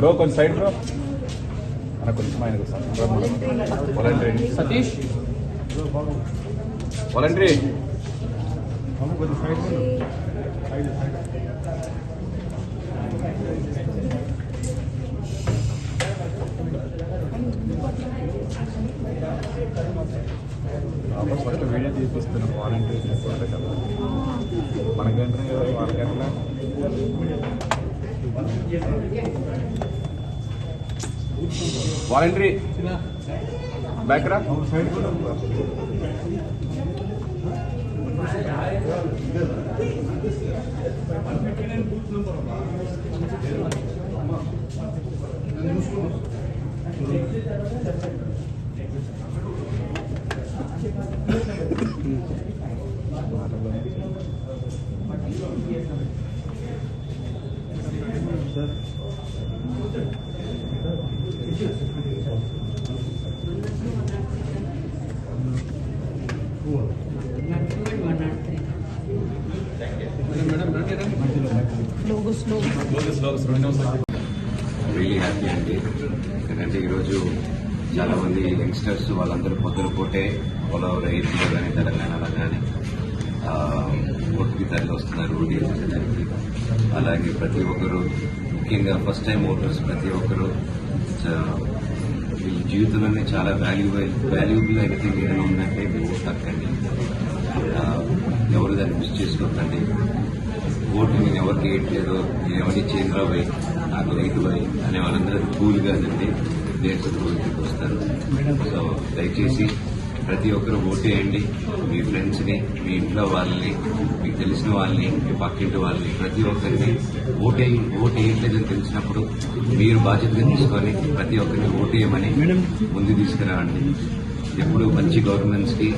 Bro కొంచెం side bro అన్న కొంచెం ఆయనకు volunteer Satish volunteer first video తీపిస్తున్నాం వాలంటరీ తీసుకుంటే కదా మనకంటే వాళ్ళకట్లా వాలంటరీ బ్యాక్ రా రియలీ హ్యాపీ అండి. ఎందుకంటే ఈరోజు చాలా మంది యంగ్స్టర్స్ వాళ్ళందరూ పొద్దున పూటే ఆల్ ఓవర్ ఏపీలో కానీ తెలంగాణలో కానీ ఓటుకి తరలి వస్తున్నారు ఓటు వేసేదానికి. అలాగే ప్రతి ఒక్కరు ముఖ్యంగా ఫస్ట్ టైం ఓటర్స్ ప్రతి ఒక్కరు వీళ్ళ జీవితంలోనే చాలా వాల్యుబుల్ ఎనీథింగ్ ఏదైనా ఉందంటే ఓటు హక్కండి. ఎవరు దాన్ని మిస్ చేసుకోకండి. ఓటు నేను ఎవరికి వేయట్లేదు, నేను ఎవరికి చేంద్రా పోయి నాకు రైతు పోయి అనే వాళ్ళందరూ కూల్గా అండి దేశ అభివృద్ధికి వస్తారు. సో దయచేసి ప్రతి ఒక్కరు ఓటేయండి. మీ ఫ్రెండ్స్ని, మీ ఇంట్లో వాళ్ళని, మీకు తెలిసిన వాళ్ళని, మీ పక్కింటి వాళ్ళని ప్రతి ఒక్కరిని ఓటు వేయట్లేదని తెలిసినప్పుడు మీరు బాధ్యతగా తీసుకొని ప్రతి ఒక్కరిని ఓటేయమని ముందు తీసుకురావండి. ఎప్పుడు మంచి గవర్నమెంట్స్కి